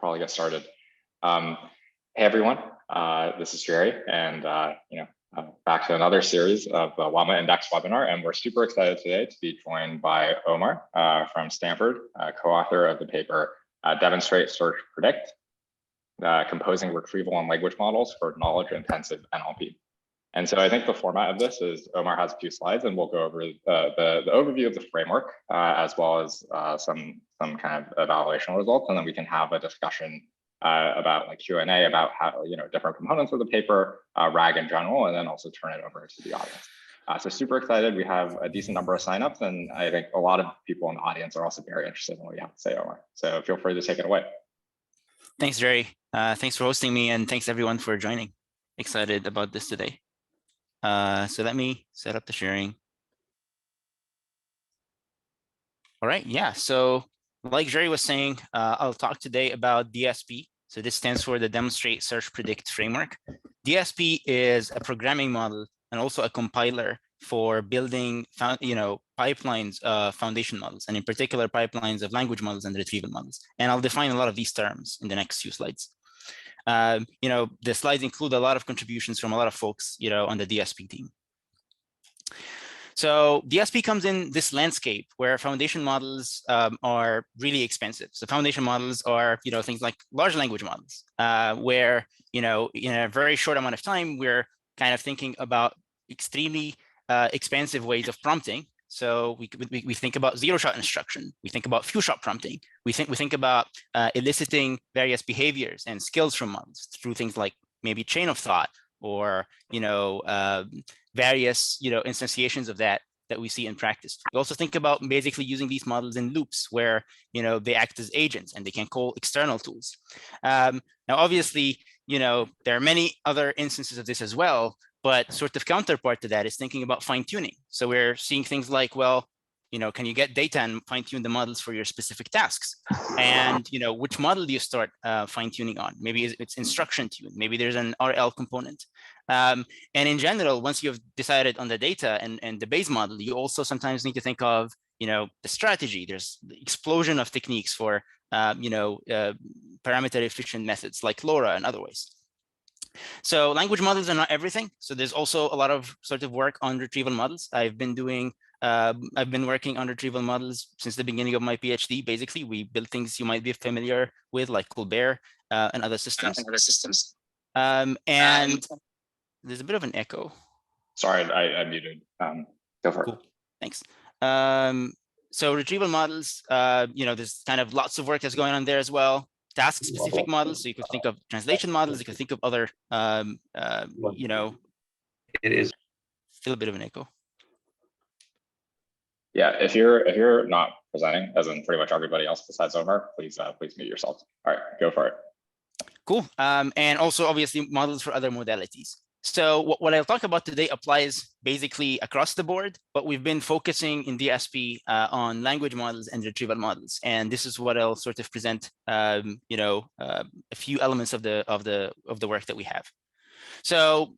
probably get started. Hey everyone, this is Jerry, and back to another series of the LlamaIndex webinar, and we're super excited today to be joined by Omar from Stanford, co-author of the paper Demonstrate, Search, Predict, Composing Retrieval and Language Models for Knowledge-Intensive NLP. And so I think the format of this is Omar has a few slides, and we'll go over the overview of the framework, as well as some kind of evaluation results, and then we can have a discussion about like Q&A about how, different components of the paper, RAG in general, and then also turn it over to the audience. So super excited. We have a decent number of signups, and I think a lot of people in the audience are also very interested in what you have to say, Omar. So feel free to take it away. Thanks, Jerry. Thanks for hosting me, and thanks everyone for joining. Excited about this today. So let me set up the sharing. All right, yeah, so like Jerry was saying, I'll talk today about DSP. So this stands for the Demonstrate, Search, Predict framework. DSP is a programming model and also a compiler for building, pipelines of foundation models, and in particular, pipelines of language models and retrieval models. And I'll define a lot of these terms in the next few slides. The slides include a lot of contributions from a lot of folks, on the DSP team. So DSP comes in this landscape where foundation models are really expensive. So foundation models are, things like large language models, where, in a very short amount of time, we're kind of thinking about extremely expensive ways of prompting. So we think about Zeroshot instruction. We think about few-shot prompting. We think about eliciting various behaviors and skills from models through things like maybe chain of thought or various instantiations of that we see in practice. We also think about basically using these models in loops where they act as agents and they can call external tools. Now, obviously, there are many other instances of this as well. But sort of counterpart to that is thinking about fine-tuning. So we're seeing things like, well, can you get data and fine-tune the models for your specific tasks? And which model do you start fine-tuning on? Maybe it's instruction tune. Maybe there's an RL component. And in general, once you've decided on the data and the base model, you also sometimes need to think of the strategy. There's the explosion of techniques for parameter efficient methods like LoRa and other ways. So language models are not everything. So there's also a lot of sort of work on retrieval models. I've been working on retrieval models since the beginning of my PhD. Basically, we build things you might be familiar with, like Colbert and other systems. And there's a bit of an echo. Sorry, I muted. Go for it. Cool. Thanks. So retrieval models, there's kind of lots of work that's going on there as well. Task-specific models, so you could think of translation models, you could think of other, It is still a bit of an echo. Yeah, if you're not presenting, as in pretty much everybody else besides Omar, please mute yourself. All right, go for it. Cool, and also obviously models for other modalities. So what I'll talk about today applies basically across the board, but we've been focusing in DSP on language models and retrieval models, and this is what I'll sort of present. A few elements of the work that we have. So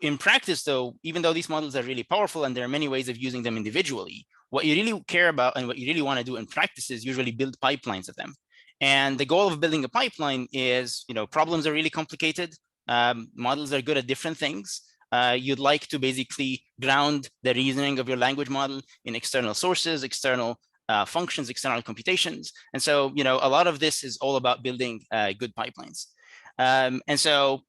in practice, though, even though these models are really powerful and there are many ways of using them individually, what you really care about and what you really want to do in practice is usually build pipelines of them. And the goal of building a pipeline is, problems are really complicated. Models are good at different things. You'd like to basically ground the reasoning of your language model in external sources, external functions, external computations. And so, a lot of this is all about building good pipelines. And so,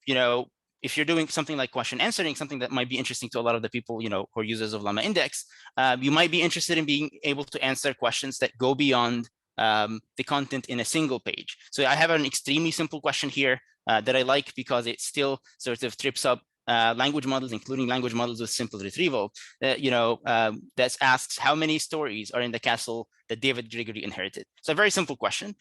if you're doing something like question answering, something that might be interesting to a lot of the people, who are users of LlamaIndex, you might be interested in being able to answer questions that go beyond the content in a single page. So I have an extremely simple question here that I like because it still sort of trips up language models, including language models with simple retrieval, that asks how many stories are in the castle that David Gregory inherited. So a very simple question.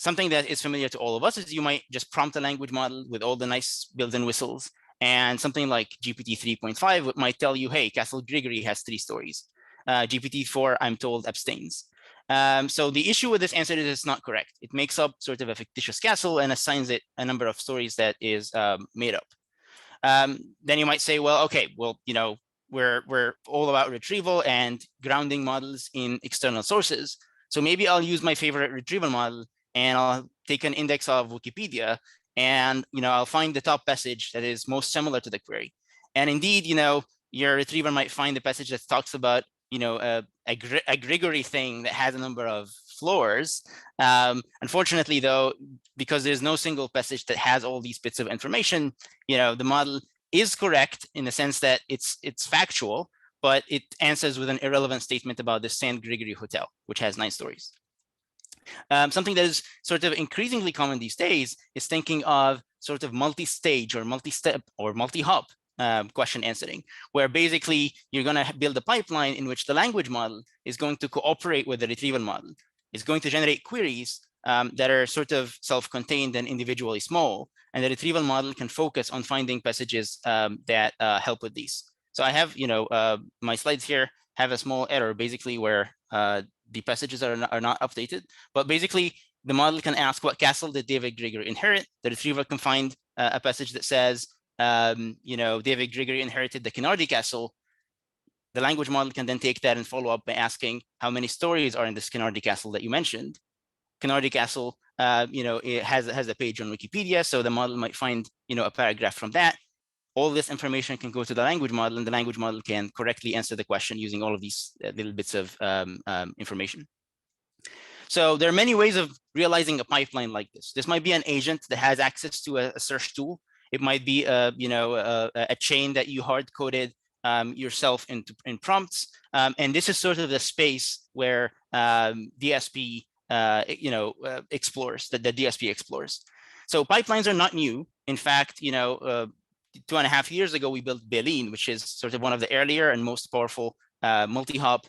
Something that is familiar to all of us is you might just prompt a language model with all the nice built-in whistles, and something like GPT 3.5 might tell you, hey, Castle Gregory has 3 stories. GPT-4, I'm told, abstains. So the issue with this answer is it's not correct. It makes up sort of a fictitious castle and assigns it a number of stories that is made up. Then you might say, well, okay, well, we're all about retrieval and grounding models in external sources. So maybe I'll use my favorite retrieval model and I'll take an index of Wikipedia and I'll find the top passage that is most similar to the query. And indeed, your retriever might find the passage that talks about a Grigory thing that has a number of floors. Unfortunately, though, because there's no single passage that has all these bits of information, the model is correct in the sense that it's factual, but it answers with an irrelevant statement about the St. Gregory Hotel, which has 9 stories. Something that is sort of increasingly common these days is thinking of sort of multi-stage or multi-step or multi-hop question answering, where basically you're going to build a pipeline in which the language model is going to cooperate with the retrieval model. It's going to generate queries that are sort of self-contained and individually small, and the retrieval model can focus on finding passages that help with these. So I have, my slides here have a small error basically where the passages are not updated, but basically the model can ask what castle did David Gregory inherit. The retriever can find a passage that says, David Gregory inherited the Kinardy Castle. The language model can then take that and follow up by asking how many stories are in this Kinardy Castle that you mentioned. Kinardy Castle, it has a page on Wikipedia, so the model might find, a paragraph from that. All this information can go to the language model, and the language model can correctly answer the question using all of these little bits of information. So there are many ways of realizing a pipeline like this. This might be an agent that has access to a search tool. It might be a chain that you hard coded yourself in prompts, and this is sort of the space where DSP explores, that the DSP explores. So pipelines are not new. In fact, 2.5 years ago, we built Belin, which is sort of one of the earlier and most powerful multi-hop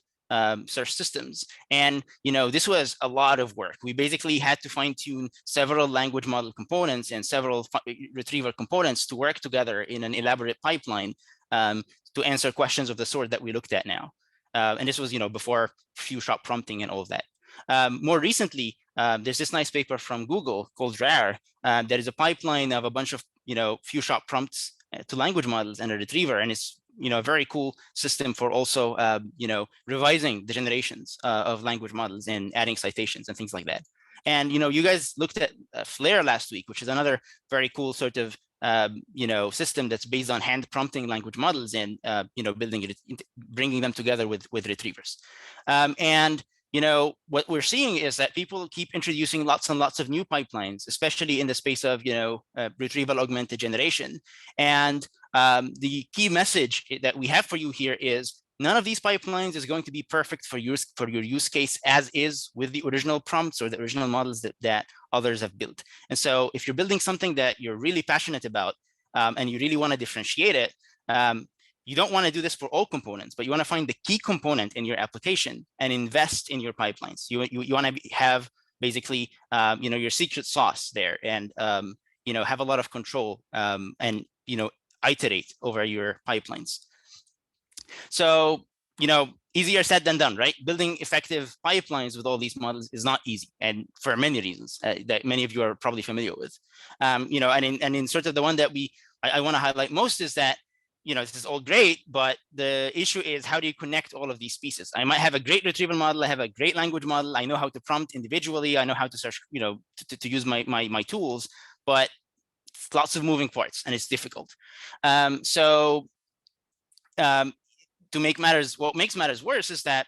search systems. And this was a lot of work. We basically had to fine-tune several language model components and several retriever components to work together in an elaborate pipeline to answer questions of the sort that we looked at now. And this was before few-shot prompting and all of that. More recently, there's this nice paper from Google called RAR that is a pipeline of a bunch of few-shot prompts to language models and a retriever, and it's a very cool system for also revising the generations of language models and adding citations and things like that. And you guys looked at Flare last week, which is another very cool sort of system that's based on hand prompting language models and building it, bringing them together with retrievers. And what we're seeing is that people keep introducing lots and lots of new pipelines, especially in the space of retrieval augmented generation. And the key message that we have for you here is none of these pipelines is going to be perfect for your use case as is with the original prompts or the original models that others have built. And so if you're building something that you're really passionate about and you really want to differentiate it, you don't want to do this for all components, but you want to find the key component in your application and invest in your pipelines. You want to have basically your secret sauce there and have a lot of control and iterate over your pipelines. So easier said than done, right? Building effective pipelines with all these models is not easy, and for many reasons that many of you are probably familiar with. And in sort of the one that I want to highlight most is that this is all great, but the issue is how do you connect all of these pieces? I might have a great retrieval model, I have a great language model, I know how to prompt individually, I know how to search, to use my tools, but it's lots of moving parts and it's difficult. What makes matters worse is that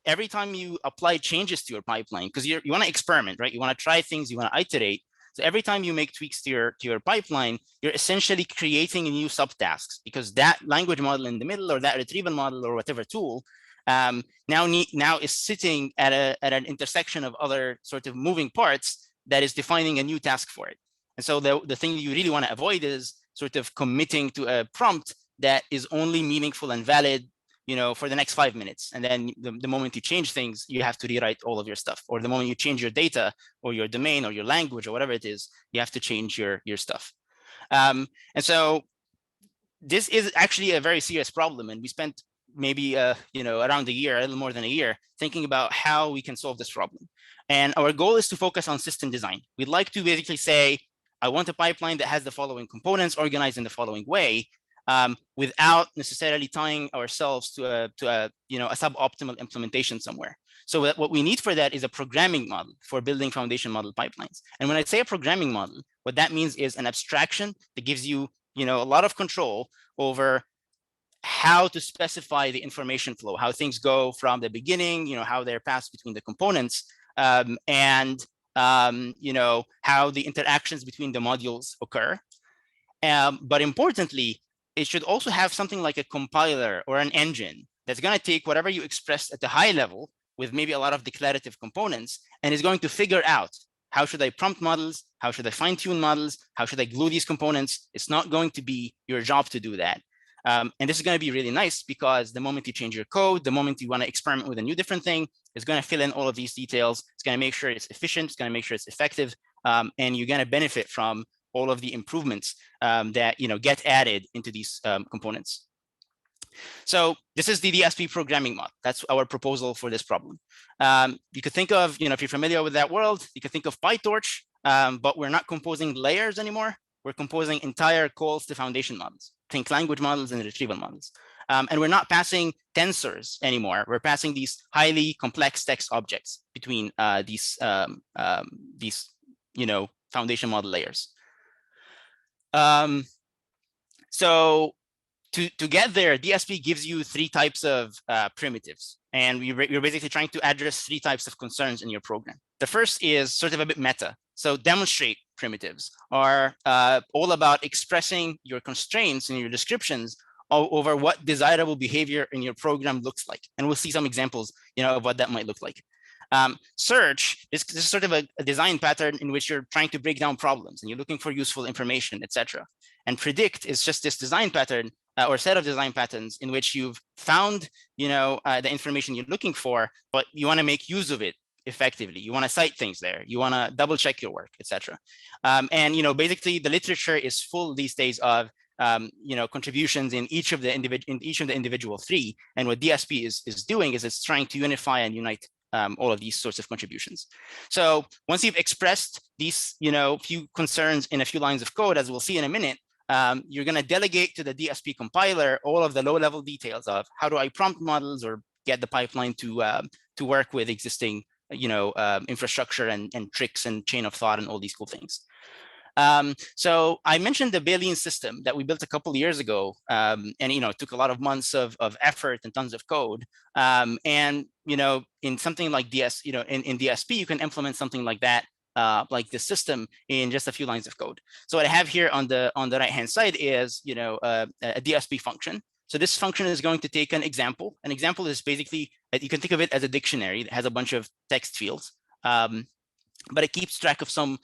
every time you apply changes to your pipeline, because you want to experiment, right? You want to try things, you want to iterate. So every time you make tweaks to your pipeline, you're essentially creating new subtasks because that language model in the middle or that retrieval model or whatever tool now is sitting at an intersection of other sort of moving parts that is defining a new task for it. And so the thing you really want to avoid is sort of committing to a prompt that is only meaningful and valid for the next 5 minutes. And then the moment you change things, you have to rewrite all of your stuff. Or the moment you change your data or your domain or your language or whatever it is, you have to change your stuff. And so this is actually a very serious problem. And we spent maybe around a year, a little more than a year, thinking about how we can solve this problem. And our goal is to focus on system design. We'd like to basically say, I want a pipeline that has the following components organized in the following way, without necessarily tying ourselves to a suboptimal implementation somewhere. So what we need for that is a programming model for building foundation model pipelines. And when I say a programming model, what that means is an abstraction that gives you, a lot of control over how to specify the information flow, how things go from the beginning, how they're passed between the components, and how the interactions between the modules occur. But importantly, it should also have something like a compiler or an engine that's going to take whatever you expressed at the high level with maybe a lot of declarative components and is going to figure out how should I prompt models, how should I fine-tune models, how should I glue these components. It's not going to be your job to do that. And this is going to be really nice because the moment you change your code, the moment you want to experiment with a new different thing, it's going to fill in all of these details. It's going to make sure it's efficient. It's going to make sure it's effective. And you're going to benefit from all of the improvements that get added into these components. So this is the DSP programming model. That's our proposal for this problem. You could think of, if you're familiar with that world, you could think of PyTorch, but we're not composing layers anymore. We're composing entire calls to foundation models. Think language models and retrieval models. And we're not passing tensors anymore. We're passing these highly complex text objects between these foundation model layers. So to get there, DSP gives you 3 types of primitives. And you're basically trying to address 3 types of concerns in your program. The first is sort of a bit meta. So demonstrate primitives are all about expressing your constraints and your descriptions over what desirable behavior in your program looks like. And we'll see some examples, of what that might look like. Search is sort of a design pattern in which you're trying to break down problems and you're looking for useful information, etc. And predict is just this design pattern or set of design patterns in which you've found, the information you're looking for, but you want to make use of it effectively. You want to cite things there. You want to double check your work, etc. And basically the literature is full these days of contributions in each of the individual 3. And what DSP is doing is it's trying to unify and unite all of these sorts of contributions. So once you've expressed these, few concerns in a few lines of code, as we'll see in a minute, you're going to delegate to the DSP compiler all of the low-level details of how do I prompt models or get the pipeline to work with existing, infrastructure and tricks and chain of thought and all these cool things. So I mentioned the Baleen system that we built a couple of years ago, and it took a lot of months of effort and tons of code. And in something like in DSP, you can implement something like that, like this system in just a few lines of code. So what I have here on the right-hand side is a DSP function. So this function is going to take an example. An example is basically, you can think of it as a dictionary that has a bunch of text fields, but it keeps track of some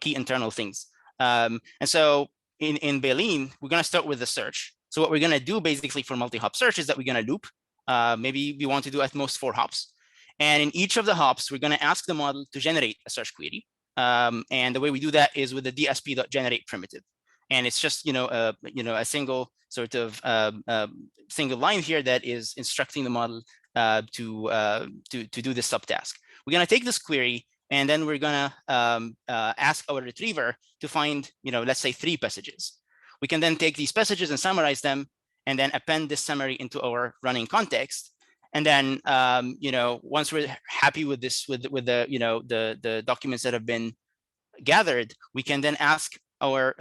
key internal things. And so in Baleen, we're going to start with the search. So what we're going to do basically for multi-hop search is that we're going to loop. Maybe we want to do at most 4 hops. And in each of the hops, we're going to ask the model to generate a search query. And the way we do that is with the DSP.generate primitive. And it's just a single sort of single line here that is instructing the model to do this subtask. We're going to take this query, and then we're going to ask our retriever to find, let's say 3 passages. We can then take these passages and summarize them, and then append this summary into our running context. And then, once we're happy with this, with the documents that have been gathered, we can then ask our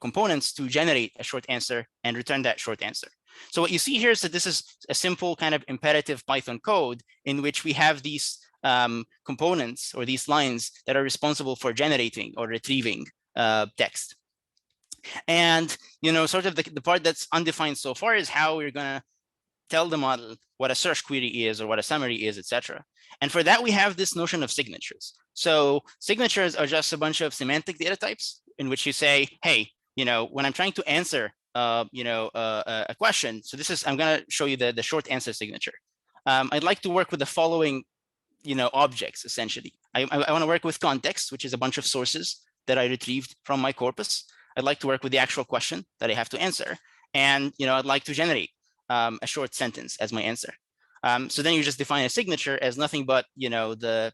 components to generate a short answer and return that short answer. So what you see here is that this is a simple kind of imperative Python code in which we have these components or these lines that are responsible for generating or retrieving text. And sort of the part that's undefined so far is how we're going to tell the model what a search query is or what a summary is, etc. And for that, we have this notion of signatures. So signatures are just a bunch of semantic data types in which you say, hey, when I'm trying to answer a question, so I'm going to show you the short answer signature. I'd like to work with the following objects, essentially. I want to work with context, which is a bunch of sources that I retrieved from my corpus. I'd like to work with the actual question that I have to answer. And I'd like to generate a short sentence as my answer. So then you just define a signature as nothing but the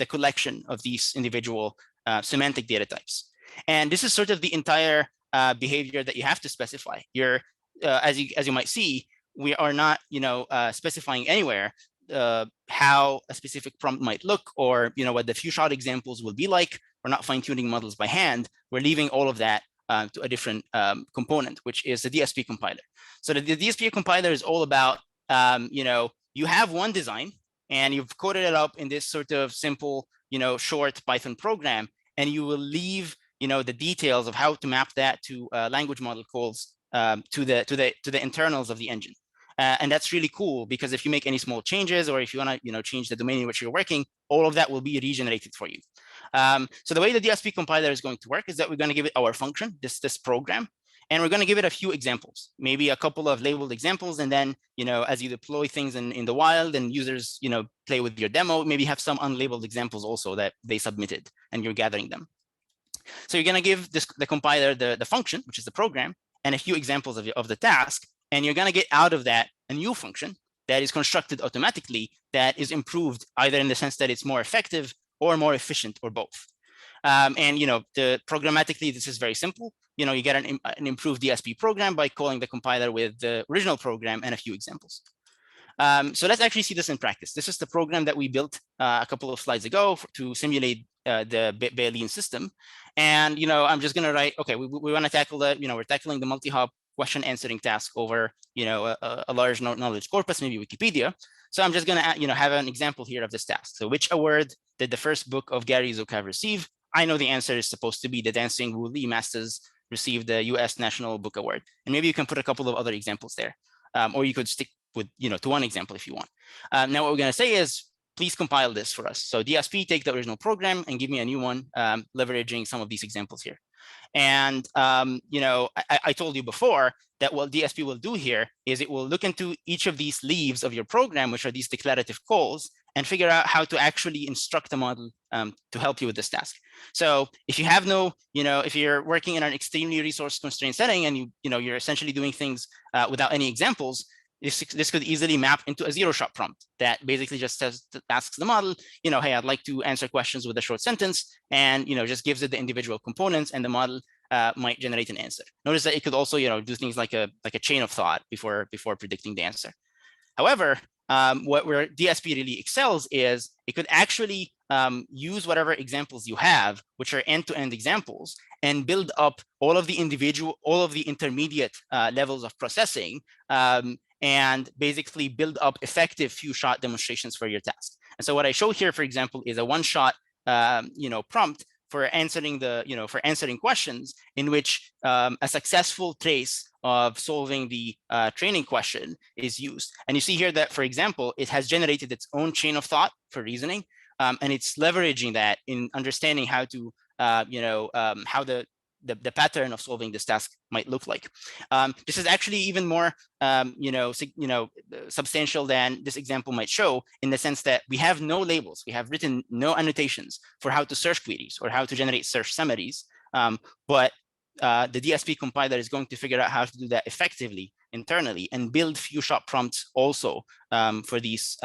collection of these individual semantic data types. And this is sort of the entire behavior that you have to specify. As you might see, we are not specifying anywhere how a specific prompt might look, or what the few shot examples will be like. We're not fine-tuning models by hand. We're leaving all of that to a different component, which is the DSP compiler. So the DSP compiler is all about, you have one design and you've coded it up in this sort of simple, short Python program, and you will leave, the details of how to map that to language model calls to the internals of the engine. And that's really cool, because if you make any small changes, or if you want to change the domain in which you're working, all of that will be regenerated for you. So the way the DSP compiler is going to work is that we're going to give it our function, this program, and we're going to give it a few examples, maybe a couple of labeled examples. And then, as you deploy things in the wild and users, play with your demo, maybe have some unlabeled examples also that they submitted and you're gathering them. So you're going to give the compiler the function, which is the program, and a few examples of the task. And you're going to get out of that a new function that is constructed automatically, that is improved either in the sense that it's more effective or more efficient, or both. And programmatically, this is very simple. You get an improved DSP program by calling the compiler with the original program and a few examples. So let's actually see this in practice. This is the program that we built a couple of slides ago to simulate the Bayesian system. And I'm just going to write, okay, we want to tackle the, we're tackling the multi-hop question answering task over a large knowledge corpus, maybe Wikipedia. So I'm just going to have an example here of this task. So which award did the first book of Gary Zukav receive? I know the answer is supposed to be The Dancing Woolly Masters received the US National Book Award. And maybe you can put a couple of other examples there, or you could stick with to one example if you want. Now what we're going to say is, please compile this for us. So DSP, take the original program and give me a new one, leveraging some of these examples here. And I told you before that what DSP will do here is it will look into each of these leaves of your program, which are these declarative calls, and figure out how to actually instruct the model to help you with this task. So if you have no, if you're working in an extremely resource constrained setting, and you're essentially doing things without any examples, this could easily map into a Zeroshot prompt that basically just asks the model, hey, I'd like to answer questions with a short sentence, and just gives it the individual components, and the model might generate an answer. Notice that it could also do things like a chain of thought before predicting the answer. However, where DSP really excels is it could actually use whatever examples you have, which are end-to-end examples, and build up all of the intermediate levels of processing, and basically build up effective few-shot demonstrations for your task. And so what I show here, for example, is a one-shot prompt for answering answering questions, in which a successful trace of solving the training question is used. And you see here that, for example, it has generated its own chain of thought for reasoning, and it's leveraging that in understanding how to how the pattern of solving this task might look like. This is actually even more substantial than this example might show, in the sense that we have no labels. We have written no annotations for how to search queries or how to generate search summaries. But the DSP compiler is going to figure out how to do that effectively internally, and build few-shot prompts also for these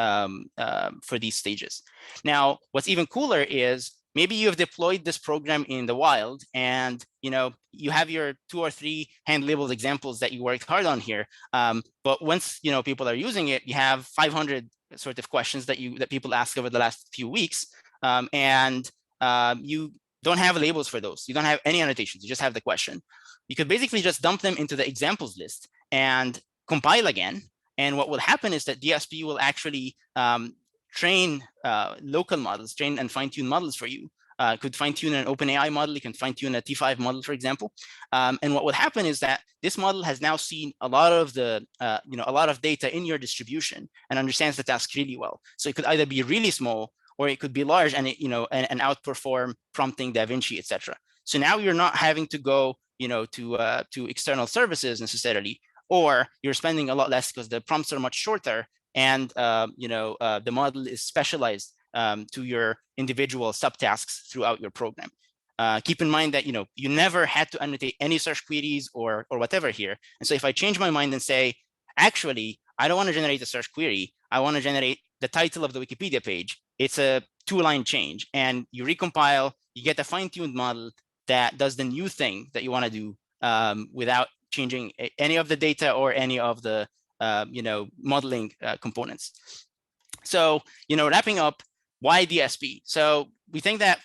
stages. Now, what's even cooler is, maybe you have deployed this program in the wild, and you have your 2 or 3 hand-labeled examples that you worked hard on here. But once people are using it, you have 500 sort of questions that people ask over the last few weeks, and you don't have labels for those. You don't have any annotations. You just have the question. You could basically just dump them into the examples list and compile again. And what will happen is that DSP will actually train local models, train and fine-tune models for you. Could fine-tune an OpenAI model. You can fine-tune a T5 model, for example. And what will happen is that this model has now seen a lot of the, a lot of data in your distribution, and understands the task really well. So it could either be really small, or it could be large, and and outperform prompting DaVinci, etc. So now you're not having to go, to external services necessarily, or you're spending a lot less because the prompts are much shorter, and the model is specialized to your individual subtasks throughout your program. Keep in mind that you never had to annotate any search queries or whatever here. And so if I change my mind and say, actually, I don't want to generate a search query, I want to generate the title of the Wikipedia page, it's a 2-line change, and you recompile, you get a fine-tuned model that does the new thing that you want to do without changing any of the data or any of the modeling components. So, wrapping up, why DSP? So we think that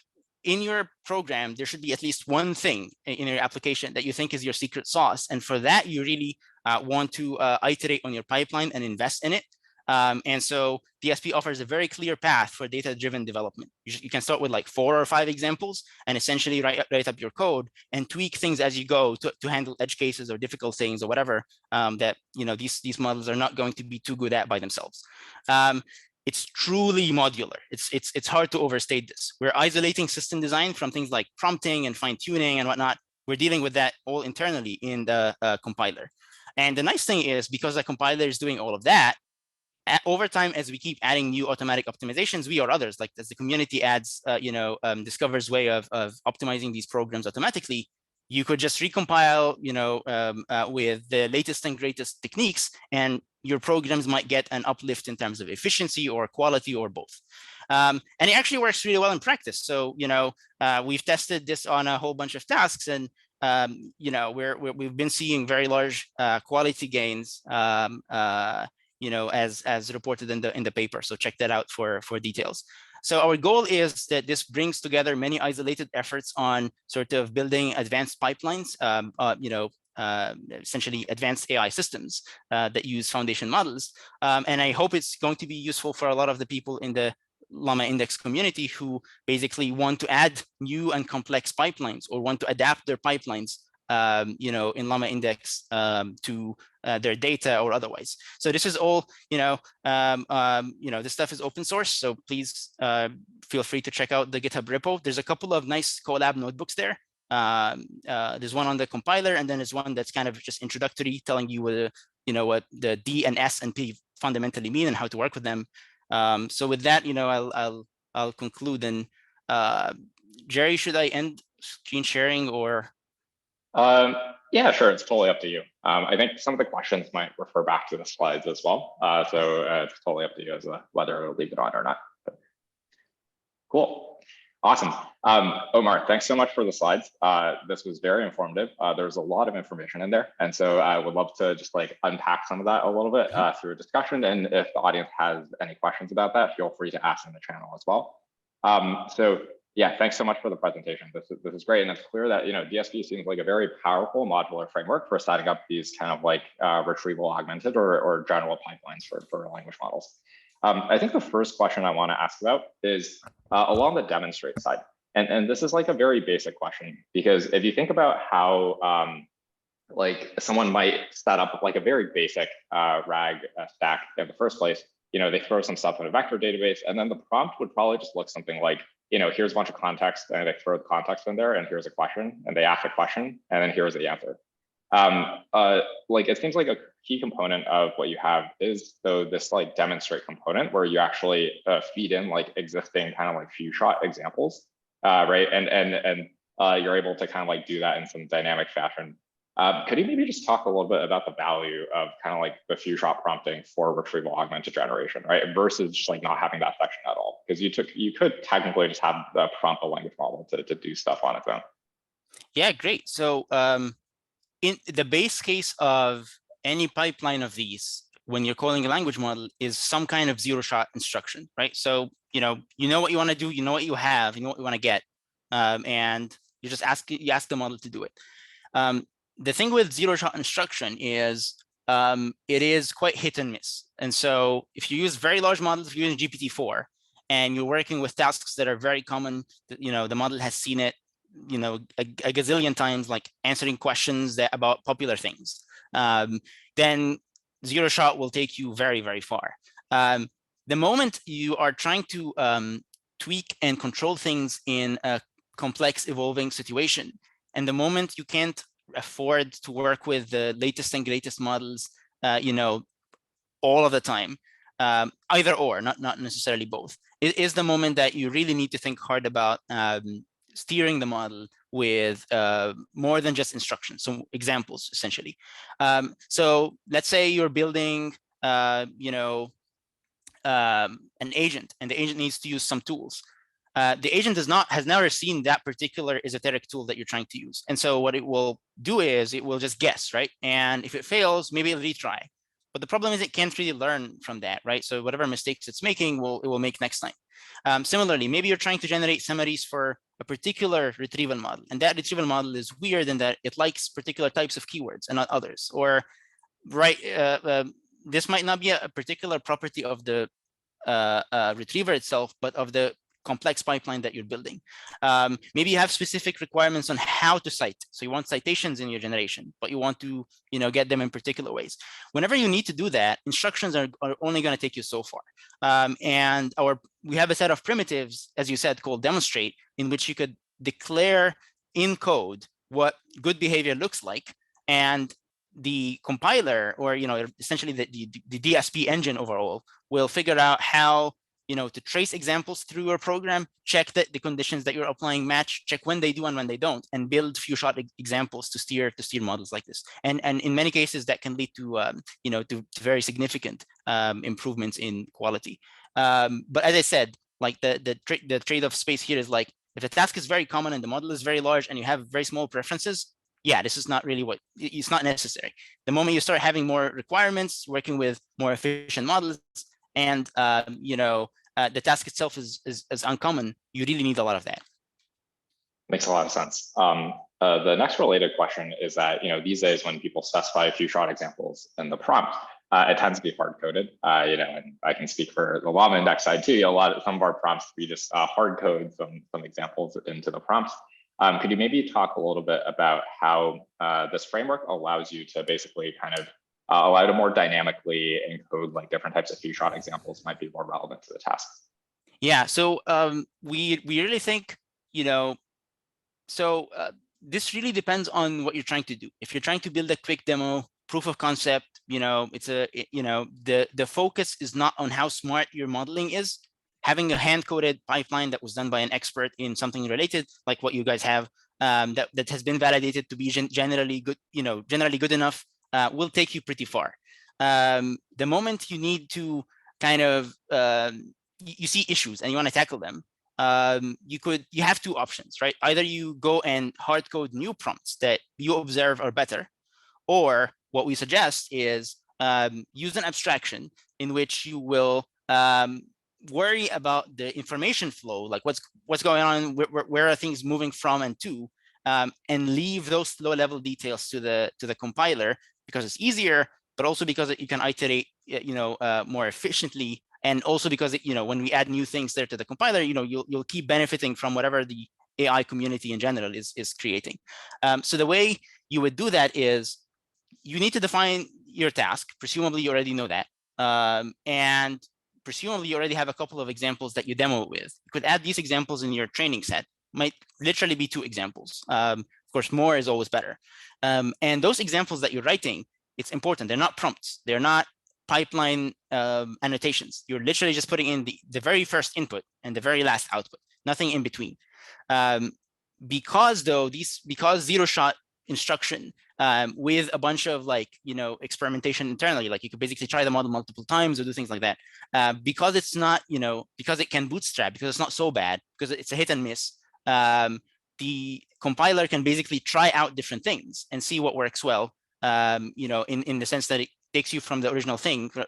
in your program, there should be at least one thing in your application that you think is your secret sauce. And for that, you really want to iterate on your pipeline and invest in it. And so DSP offers a very clear path for data-driven development. You can start with like 4 or 5 examples and essentially write up your code and tweak things as you go to handle edge cases or difficult things or whatever that these models are not going to be too good at by themselves. It's truly modular. It's hard to overstate this. We're isolating system design from things like prompting and fine tuning and whatnot. We're dealing with that all internally in the compiler. And the nice thing is, because the compiler is doing all of that, over time, as we keep adding new automatic optimizations, we or others, like as the community adds, discovers way of optimizing these programs automatically, you could just recompile, with the latest and greatest techniques, and your programs might get an uplift in terms of efficiency or quality or both. And it actually works really well in practice. So, we've tested this on a whole bunch of tasks, and we've been seeing very large quality gains, as reported in the paper. So check that out for details. So our goal is that this brings together many isolated efforts on sort of building advanced pipelines, essentially advanced AI systems that use foundation models. And I hope it's going to be useful for a lot of the people in the LlamaIndex community who basically want to add new and complex pipelines or want to adapt their pipelines in LlamaIndex to their data or otherwise. So this is all, this stuff is open source. So please feel free to check out the GitHub repo. There's a couple of nice Colab notebooks there. There's one on the compiler, and then there's one that's kind of just introductory, telling you what the D and S and P fundamentally mean and how to work with them. So with that, I'll conclude. And Jerry, should I end screen sharing or? Yeah, sure. It's totally up to you. I think some of the questions might refer back to the slides as well. So it's totally up to you as to whether it'll leave it on or not. Cool. Awesome. Omar, thanks so much for the slides. This was very informative. There's a lot of information in there. And so I would love to just like unpack some of that a little bit through a discussion. And if the audience has any questions about that, feel free to ask in the channel as well. So yeah, thanks so much for the presentation. This is great. And it's clear that, DSP seems like a very powerful modular framework for setting up these kind of like retrieval augmented or general pipelines for language models. I think the first question I want to ask about is along the demonstrate side. And this is like a very basic question, because if you think about how like someone might set up like a very basic RAG stack in the first place, they throw some stuff in a vector database, and then the prompt would probably just look something like, here's a bunch of context, and they throw the context in there, and here's a question, and they ask a question, and then here's the answer. Like it seems like a key component of what you have is this like demonstrate component where you actually feed in like existing kind of like few shot examples, right? And you're able to kind of like do that in some dynamic fashion. Could you maybe just talk a little bit about the value of kind of like the few shot prompting for retrieval augmented generation, right? Versus just like not having that section at all, because you could technically just have the prompt a language model to do stuff on its own. Yeah, great. So in the base case of any pipeline of these, when you're calling a language model, is some kind of zero-shot instruction, right? So you know what you want to do, you know what you have, you know what you want to get, and you just ask the model to do it. The thing with zero-shot instruction is it is quite hit and miss. And so if you use very large models, if you're using GPT-4 and you're working with tasks that are very common, the model has seen it a gazillion times, like answering questions about popular things, then zero shot will take you very, very far. The moment you are trying to tweak and control things in a complex evolving situation, and the moment you can't afford to work with the latest and greatest models, all of the time, either or, not necessarily both, it is the moment that you really need to think hard about steering the model with more than just instructions, so examples essentially. So let's say you're building, an agent, and the agent needs to use some tools. The agent has never seen that particular esoteric tool that you're trying to use, and so what it will do is it will just guess, right? And if it fails, maybe it'll retry. But the problem is it can't really learn from that, right? So whatever mistakes it's making, it will make next time. Similarly, maybe you're trying to generate summaries for a particular retrieval model, and that retrieval model is weird in that it likes particular types of keywords and not others. Or right, this might not be a particular property of the retriever itself, but of the complex pipeline that you're building. Maybe you have specific requirements on how to cite. So you want citations in your generation, but you want to, get them in particular ways. Whenever you need to do that, instructions are only going to take you so far. And we have a set of primitives, as you said, called demonstrate, in which you could declare in code what good behavior looks like, and the compiler, or essentially the DSP engine overall, will figure out how to trace examples through your program, check that the conditions that you're applying match, check when they do and when they don't, and build few shot examples to steer models like this. And in many cases that can lead to to very significant improvements in quality. But as I said, like the trade-off space here is like, if a task is very common and the model is very large and you have very small preferences, yeah, this is not really it's not necessary. The moment you start having more requirements, working with more efficient models, and the task itself is uncommon, you really need a lot of that. Makes a lot of sense. The next related question is that these days when people specify a few shot examples in the prompt, it tends to be hard coded. And I can speak for the LlamaIndex side too. Some of our prompts we just hard code some examples into the prompts. Could you maybe talk a little bit about how this framework allows you to basically kind of allow to more dynamically encode like different types of few shot examples might be more relevant to the task? Yeah, so we really think, this really depends on what you're trying to do. If you're trying to build a quick demo, proof of concept, the focus is not on how smart your modeling is. Having a hand-coded pipeline that was done by an expert in something related, like what you guys have, that has been validated to be generally good, generally good enough, will take you pretty far. The moment you need to kind of you see issues and you want to tackle them, you have two options, right? Either you go and hard code new prompts that you observe are better, or what we suggest is use an abstraction in which you will worry about the information flow, like what's going on, where are things moving from and to, and leave those low-level details to the compiler, because it's easier, but also because you can iterate more efficiently, and also because when we add new things there to the compiler, you'll keep benefiting from whatever the AI community in general is creating. So the way you would do that is you need to define your task. Presumably you already know that, and presumably you already have a couple of examples that you demo with. You could add these examples in your training set. Might literally be 2 examples. Of course, more is always better. And those examples that you're writing, it's important. They're not prompts. They're not pipeline annotations. You're literally just putting in the very first input and the very last output, nothing in between. Because Zeroshot instruction with a bunch of experimentation internally, like you could basically try the model multiple times or do things like that. Because it's not, because it can bootstrap, because it's not so bad, because it's a hit and miss, the compiler can basically try out different things and see what works well, in the sense that it takes you from the original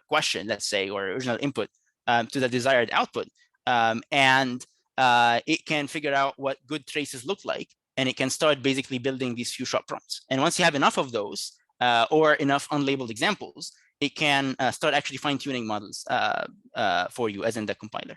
question, let's say, or original input to the desired output. And it can figure out what good traces look like, and it can start basically building these few shot prompts. And once you have enough of those, or enough unlabeled examples, it can start actually fine-tuning models for you, as in the compiler.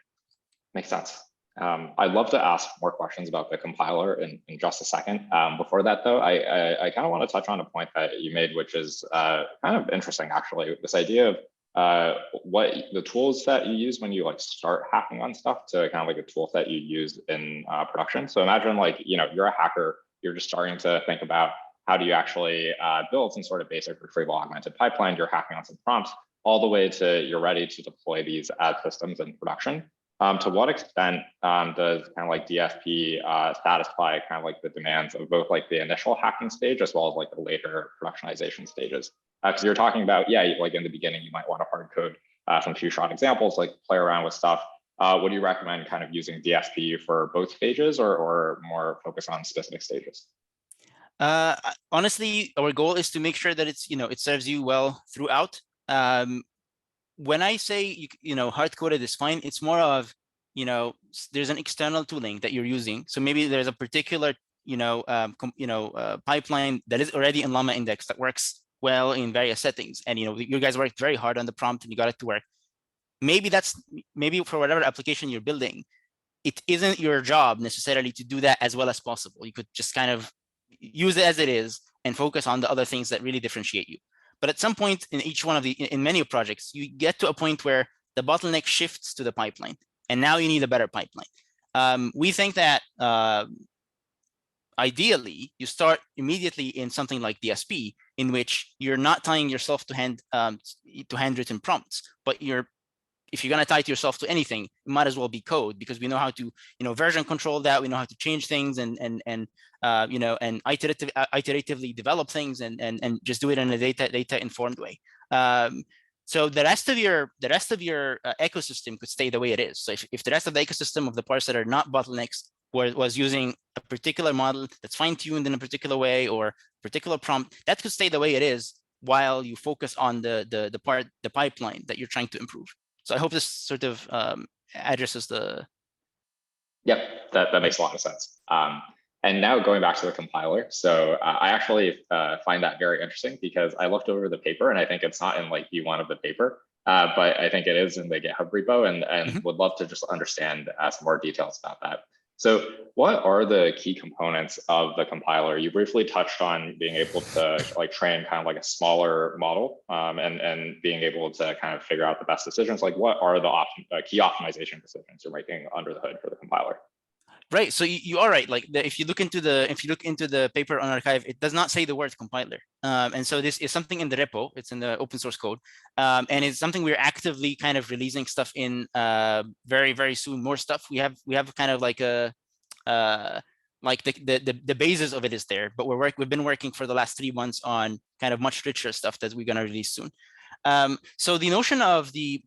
Makes sense. I'd love to ask more questions about the compiler in just a second. Before that, though, I kind of want to touch on a point that you made, which is kind of interesting, actually. This idea of what the tools that you use when you start hacking on stuff to kind of the tools that you use in production. So imagine you're a hacker, you're just starting to think about how do you actually build some sort of basic retrieval augmented pipeline, you're hacking on some prompts, all the way to you're ready to deploy these ad systems in production. To what extent does kind of DSP satisfy kind of the demands of both the initial hacking stage as well as the later productionization stages? Because you're talking about, yeah, in the beginning, you might want to hard code some few shot examples, play around with stuff. Would you recommend kind of using DSP for both stages, or more focus on specific stages? Honestly, our goal is to make sure that it's, it serves you well throughout. When I say hard-coded is fine, it's more of there's an external tooling that you're using. So maybe there's a particular pipeline that is already in LlamaIndex that works well in various settings, and you guys worked very hard on the prompt and you got it to work. Maybe for whatever application you're building, it isn't your job necessarily to do that as well as possible. You could just kind of use it as it is and focus on the other things that really differentiate you. But at some point in many projects, you get to a point where the bottleneck shifts to the pipeline, and now you need a better pipeline. We think that ideally, you start immediately in something like DSP, in which you're not tying yourself to handwritten prompts, but if you're going to tie to yourself to anything, it might as well be code, because we know how to version control that. We know how to change things and iteratively develop things and just do it in a data informed way. So the rest of your ecosystem could stay the way it is. So if the rest of the ecosystem of the parts that are not bottlenecks was using a particular model that's fine-tuned in a particular way or particular prompt, that could stay the way it is while you focus on the pipeline that you're trying to improve. So I hope this sort of addresses the. Yep, that makes a lot of sense. And now going back to the compiler. So I actually find that very interesting, because I looked over the paper and I think it's not in like U1 of the paper, but I think it is in the GitHub repo, and would love to just understand some more details about that. So what are the key components of the compiler? You briefly touched on being able to like train kind of like a smaller model, and being able to kind of figure out the best decisions. Like, what are the key optimization decisions you're making under the hood for the compiler? Right. So you are right. Like if you look into the paper on arXiv, it does not say the word compiler. And so this is something in the repo. It's in the open source code, and it's something we're actively kind of releasing stuff in very, very soon. More stuff. We have kind of like a like the basis of it is there, but we've been working for the last 3 months on kind of much richer stuff that we're going to release soon. So the notion of the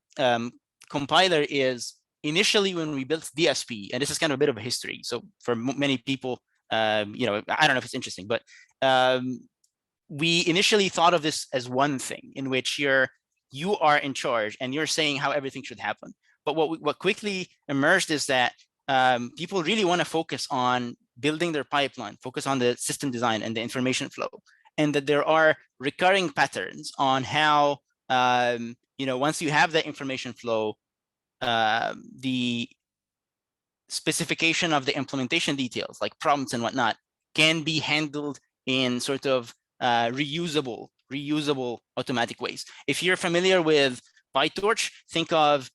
compiler is, initially when we built DSP, and this is kind of a bit of a history. So for many people, I don't know if it's interesting, but we initially thought of this as one thing in which you are in charge and you're saying how everything should happen. But what quickly emerged is that people really want to focus on building their pipeline, focus on the system design and the information flow, and that there are recurring patterns on how once you have that information flow, the specification of the implementation details, like prompts and whatnot, can be handled in sort of reusable automatic ways. If you're familiar with PyTorch, think of,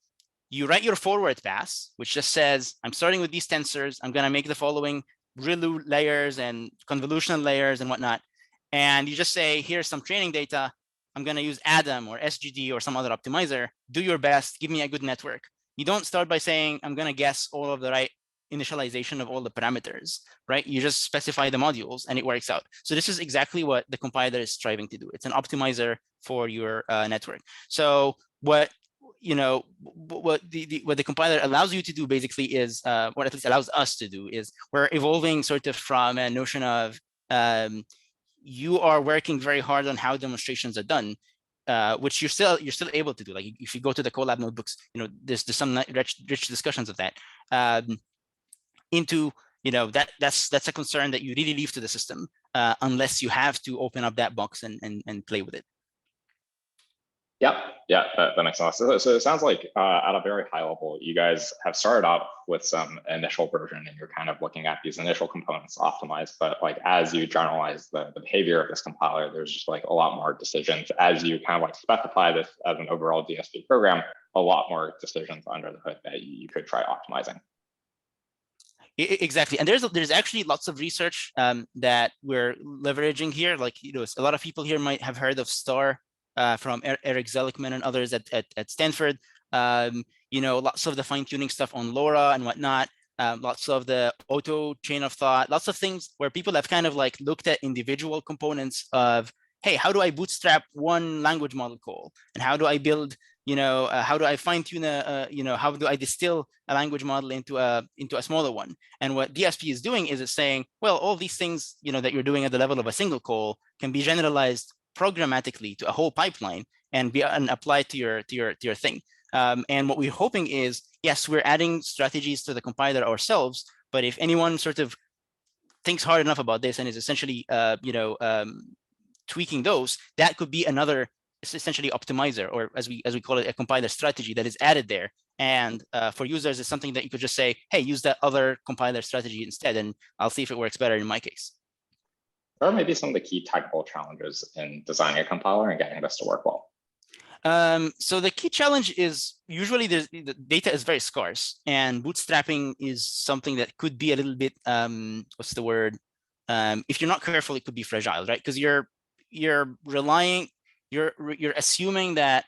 you write your forward pass, which just says, I'm starting with these tensors. I'm going to make the following ReLU layers and convolutional layers and whatnot. And you just say, here's some training data. I'm going to use Adam or SGD or some other optimizer. Do your best. Give me a good network. You don't start by saying, I'm going to guess all of the right initialization of all the parameters, right? You just specify the modules and it works out. So this is exactly what the compiler is striving to do. It's an optimizer for your network. So what the compiler allows you to do basically is, what at least allows us to do is, we're evolving sort of from a notion of you are working very hard on how demonstrations are done, which you're still able to do. Like if you go to the Colab notebooks, there's some rich discussions of that. Into that's a concern that you really leave to the system, unless you have to open up that box and play with it. Yeah, that makes sense. So it sounds like at a very high level, you guys have started out with some initial version and you're kind of looking at these initial components optimized, but like as you generalize the behavior of this compiler, there's just like a lot more decisions. As you kind of like specify this as an overall DSP program, a lot more decisions under the hood that you could try optimizing. Exactly. And there's actually lots of research that we're leveraging here. Like, a lot of people here might have heard of STAR, from Eric Zelikman and others at Stanford. Lots of the fine-tuning stuff on LoRa and whatnot, lots of the auto chain of thought, lots of things where people have kind of like looked at individual components of, hey, how do I bootstrap one language model call? And how do I build, how do I fine-tune how do I distill a language model into a smaller one? And what DSP is doing is it's saying, well, all these things, that you're doing at the level of a single call can be generalized programmatically to a whole pipeline, and apply it to your thing. And what we're hoping is, yes, we're adding strategies to the compiler ourselves, but if anyone sort of thinks hard enough about this and is essentially tweaking those, that could be another essentially optimizer, or as we call it, a compiler strategy that is added there. And for users, it's something that you could just say, hey, use that other compiler strategy instead, and I'll see if it works better in my case. Or maybe some of the key technical challenges in designing a compiler and getting this to work well. So the key challenge is usually the data is very scarce, and bootstrapping is something that could be a little bit, what's the word? If you're not careful, it could be fragile, right? Because you're assuming that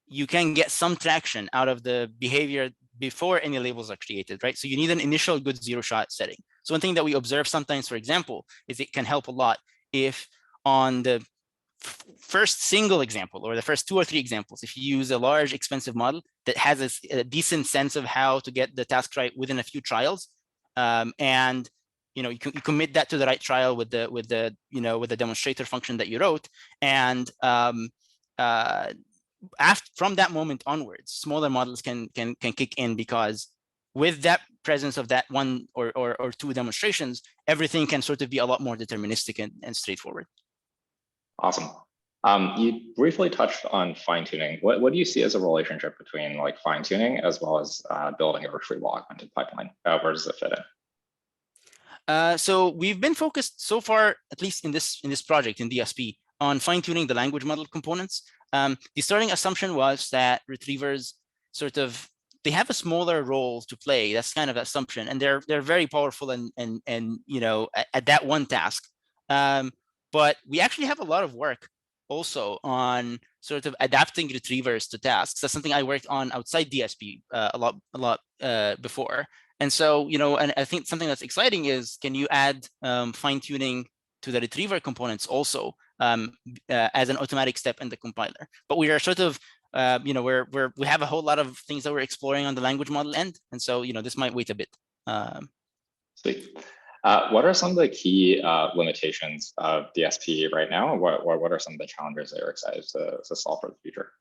you can get some traction out of the behavior before any labels are created, right? So you need an initial good zero-shot setting. So one thing that we observe sometimes, for example, is it can help a lot if on the first single example or the first 2 or 3 examples, if you use a large expensive model that has a decent sense of how to get the task right within a few trials, and you commit that to the right trial with the demonstrator function that you wrote, and from that moment onwards, smaller models can kick in, because with that presence of that 1 or 2 demonstrations, everything can sort of be a lot more deterministic and straightforward. Awesome. You briefly touched on fine-tuning. What do you see as a relationship between like fine-tuning as well as building a retrieval augmented pipeline? Where does it fit in? So we've been focused so far, at least in this project in DSP, on fine-tuning the language model components. The starting assumption was that retrievers they have a smaller role to play. That's kind of the assumption, and they're very powerful and at that one task. But we actually have a lot of work also on sort of adapting retrievers to tasks. That's something I worked on outside DSP a lot before. And so, and I think something that's exciting is, can you add fine-tuning to the retriever components also as an automatic step in the compiler? But we are sort of, we have a whole lot of things that we're exploring on the language model end. And so, this might wait a bit. Sweet. What are some of the key limitations of DSP right now? What are some of the challenges that you're excited to solve for the future?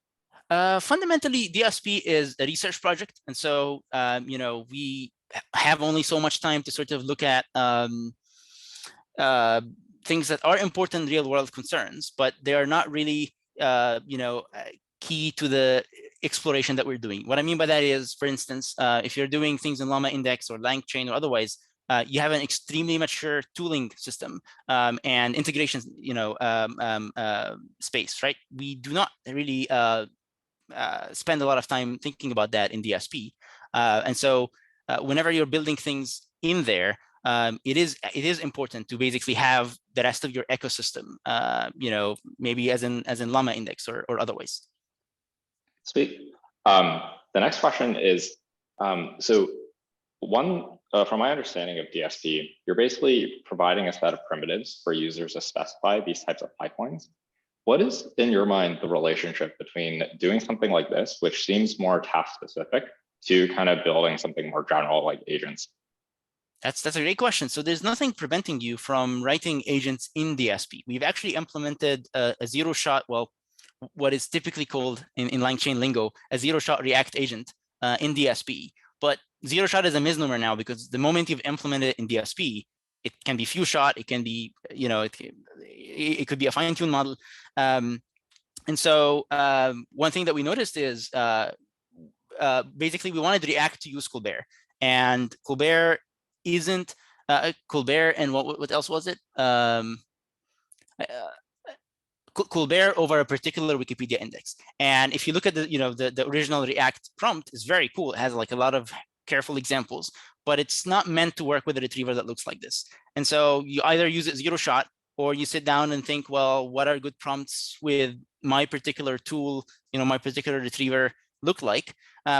Fundamentally, DSP is a research project. And so, we have only so much time to sort of look at things that are important real world concerns, but they are not really, key to the exploration that we're doing. What I mean by that is, for instance, if you're doing things in LlamaIndex or LangChain or otherwise, you have an extremely mature tooling system and integration, space, right? We do not really spend a lot of time thinking about that in DSP, and so whenever you're building things in there, it is important to basically have the rest of your ecosystem, maybe as in LlamaIndex or otherwise. Sweet. The next question is, from my understanding of DSP, you're basically providing a set of primitives for users to specify these types of pipelines. What is, in your mind, the relationship between doing something like this, which seems more task specific, to kind of building something more general like agents? That's a great question. So there's nothing preventing you from writing agents in DSP. We've actually implemented a zero-shot, what is typically called in LangChain lingo, a zero-shot React agent in DSP. But zero-shot is a misnomer now, because the moment you've implemented it in DSP, it can be few-shot, it can be, it could be a fine-tuned model. And so one thing that we noticed is basically we wanted React to use Colbert, and Colbert isn't Colbert, and what else was it? Colbert over a particular Wikipedia index. And if you look at the original React prompt, is very cool. It has like a lot of careful examples, but it's not meant to work with a retriever that looks like this. And so you either use it zero-shot, or you sit down and think, well, what are good prompts with my particular tool, my particular retriever look like?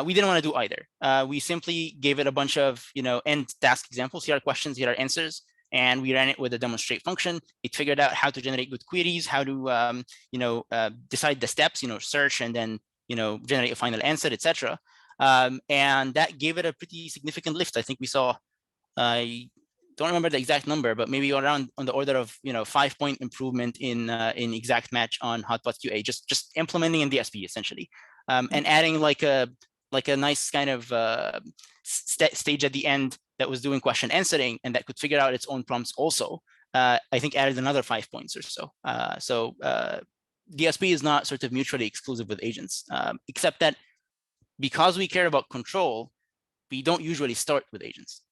We didn't want to do either. We simply gave it a bunch of end task examples. Here are questions, here are answers. And we ran it with a demonstrate function. It figured out how to generate good queries, how to decide the steps, search, and then generate a final answer, etc. And that gave it a pretty significant lift. I think we saw don't remember the exact number, but maybe around on the order of 5-point improvement in exact match on Hotbot QA, just implementing in DSP essentially, and adding like a nice kind of stage at the end that was doing question answering and that could figure out its own prompts also. I think added another 5 points or so. DSP is not sort of mutually exclusive with agents, except that because we care about control, we don't usually start with agents.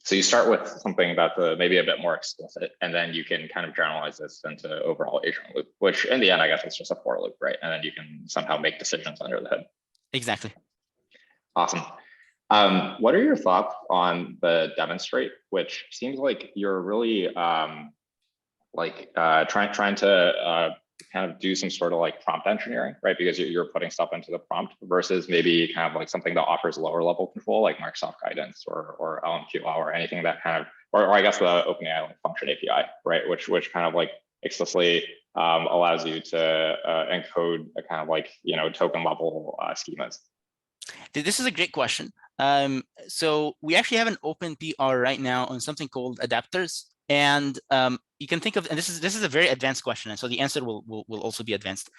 So you start with something about maybe a bit more explicit, and then you can kind of generalize this into overall agent loop, which in the end, I guess it's just a for loop, right? And then you can somehow make decisions under the hood. Exactly. Awesome. What are your thoughts on the demonstrate, which seems like you're really trying to kind of do some sort of like prompt engineering, right? Because you're putting stuff into the prompt versus maybe kind of like something that offers lower level control, like Microsoft Guidance or LMQL or anything that kind of, or I guess the OpenAI like function API, right? Which kind of like explicitly allows you to encode a kind of like, token level schemas. This is a great question. So we actually have an open PR right now on something called adapters. And you can think of, and this is a very advanced question, and so the answer will also be advanced.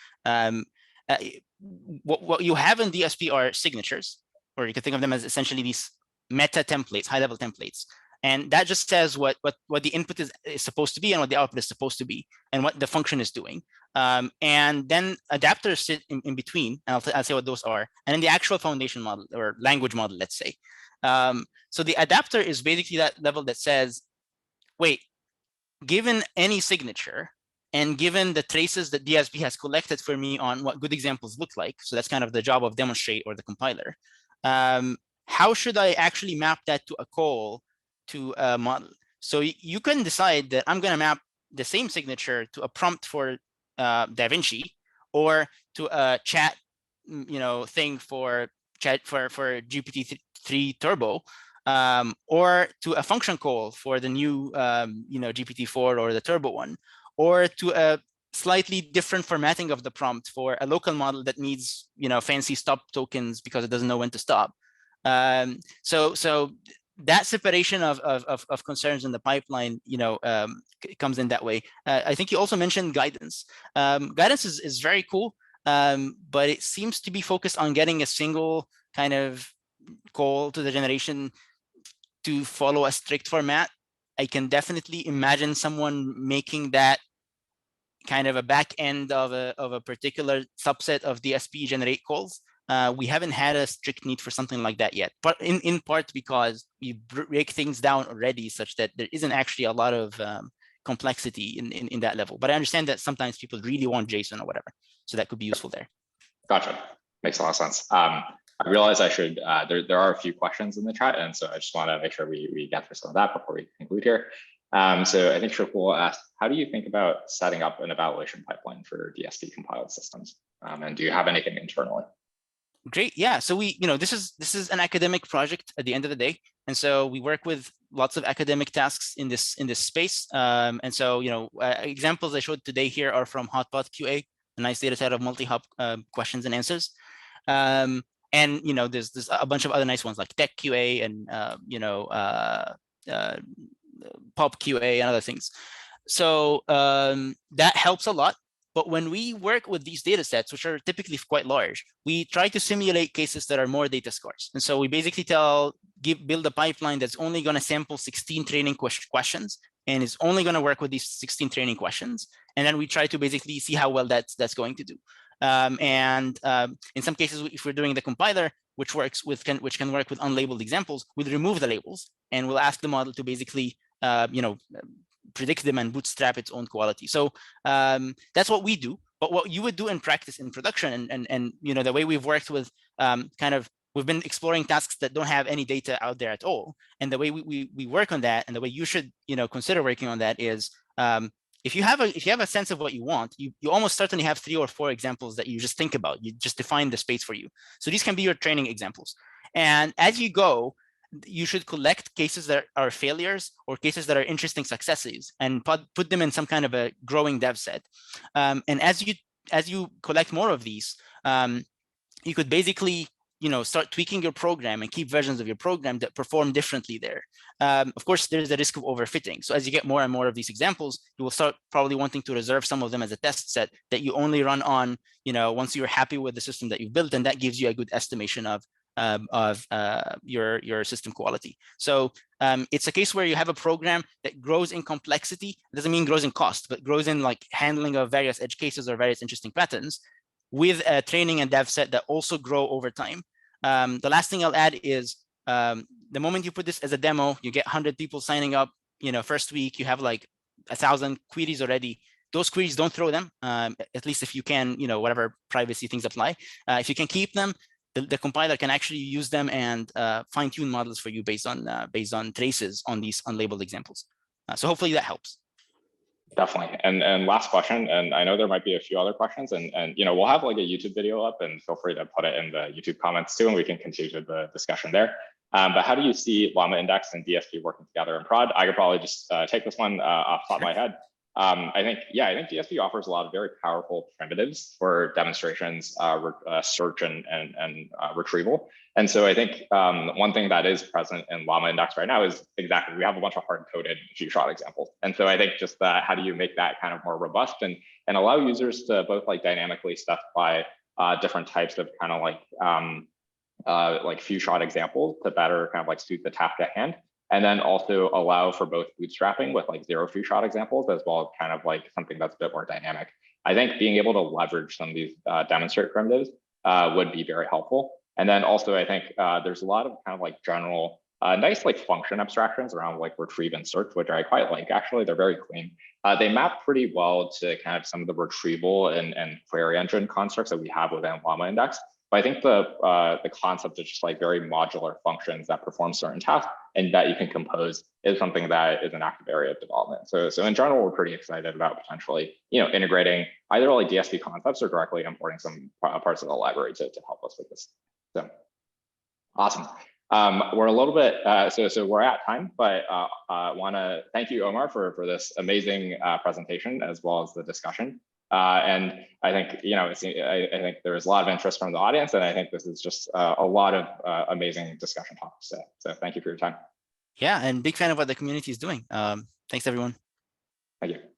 What you have in DSP are signatures, or you can think of them as essentially these meta templates, high-level templates, and that just says what the input is supposed to be and what the output is supposed to be, and what the function is doing. And then adapters sit in between, and I'll say what those are, and then the actual foundation model or language model, let's say. So the adapter is basically that level that says, wait, given any signature and given the traces that DSP has collected for me on what good examples look like, so that's kind of the job of demonstrate or the compiler, how should I actually map that to a call to a model? So you can decide that I'm going to map the same signature to a prompt for DaVinci or to a chat, thing for GPT-3 Turbo. Or to a function call for the new, GPT-4 or the Turbo one, or to a slightly different formatting of the prompt for a local model that needs, fancy stop tokens because it doesn't know when to stop. So that separation of concerns in the pipeline, comes in that way. I think you also mentioned guidance. Guidance is very cool, but it seems to be focused on getting a single kind of call to the generation to follow a strict format. I can definitely imagine someone making that kind of a back end of a particular subset of DSP generate calls. We haven't had a strict need for something like that yet, but in part because we break things down already such that there isn't actually a lot of complexity in that level. But I understand that sometimes people really want JSON or whatever, so that could be useful there. Gotcha. Makes a lot of sense. I realize I should, there are a few questions in the chat, and so I just want to make sure we get through some of that before we conclude here. So I think Shakul asked, how do you think about setting up an evaluation pipeline for DSP compiled systems? And do you have anything internally? Great, yeah. So this is an academic project at the end of the day, and so we work with lots of academic tasks in this space. And so examples I showed today here are from Hotbot QA, a nice data set of multi-hop questions and answers. And there's a bunch of other nice ones like Tech QA and Pop QA and other things. So that helps a lot. But when we work with these data sets, which are typically quite large, we try to simulate cases that are more data scarce. And so we basically build a pipeline that's only going to sample 16 training questions and is only going to work with these 16 training questions. And then we try to basically see how well that's going to do. In some cases, if we're doing the compiler, which can work with unlabeled examples, we'll remove the labels and we'll ask the model to basically predict them and bootstrap its own quality. So that's what we do. But what you would do in practice in production, and the way we've worked with we've been exploring tasks that don't have any data out there at all. And the way we work on that, and the way you should consider working on that is, if you have a sense of what you want, you almost certainly have 3 or 4 examples that you just think about. You just define the space for you. So these can be your training examples. And as you go, you should collect cases that are failures or cases that are interesting successes and put them in some kind of a growing dev set. And as you collect more of these, you could basically start tweaking your program and keep versions of your program that perform differently there. Of course, there's a risk of overfitting. So as you get more and more of these examples, you will start probably wanting to reserve some of them as a test set that you only run on, once you're happy with the system that you've built, and that gives you a good estimation of your system quality. So it's a case where you have a program that grows in complexity. It doesn't mean grows in cost, but grows in like handling of various edge cases or various interesting patterns, with a training and dev set that also grow over time. The last thing I'll add is the moment you put this as a demo, you get 100 people signing up. First week you have like 1,000 queries already. Those queries, don't throw them, at least if you can, whatever privacy things apply. If you can keep them, the compiler can actually use them and fine-tune models for you based on traces on these unlabeled examples. So hopefully that helps. Definitely. And last question, and I know there might be a few other questions, and we'll have like a YouTube video up, and feel free to put it in the YouTube comments too, and we can continue the discussion there. But how do you see LlamaIndex and DSP working together in prod? I could probably just take this one off the top of my head. I think DSP offers a lot of very powerful primitives for demonstrations, search and retrieval. And so I think one thing that is present in LlamaIndex right now is exactly, we have a bunch of hard-coded few-shot examples. And so I think just how do you make that kind of more robust and allow users to both like dynamically specify different types of kind of like few-shot examples to better kind of like suit the task at hand. And then also allow for both bootstrapping with like zero few-shot examples, as well as kind of like something that's a bit more dynamic. I think being able to leverage some of these demonstrate primitives would be very helpful. And then also I think there's a lot of kind of like general nice like function abstractions around like retrieve and search, which I quite like. Actually, they're very clean. They map pretty well to kind of some of the retrieval and query engine constructs that we have within LlamaIndex. But I think the concept of just like very modular functions that perform certain tasks and that you can compose is something that is an active area of development. So in general, we're pretty excited about potentially, integrating either like DSP concepts or directly importing some parts of the library to help us with this. So awesome. We're a little bit, so we're at time, but I want to thank you, Omar, for this amazing presentation, as well as the discussion. And I think, I think there's a lot of interest from the audience, and I think this is just a lot of amazing discussion topics. So thank you for your time. Yeah, and big fan of what the community is doing. Thanks, everyone. Thank you.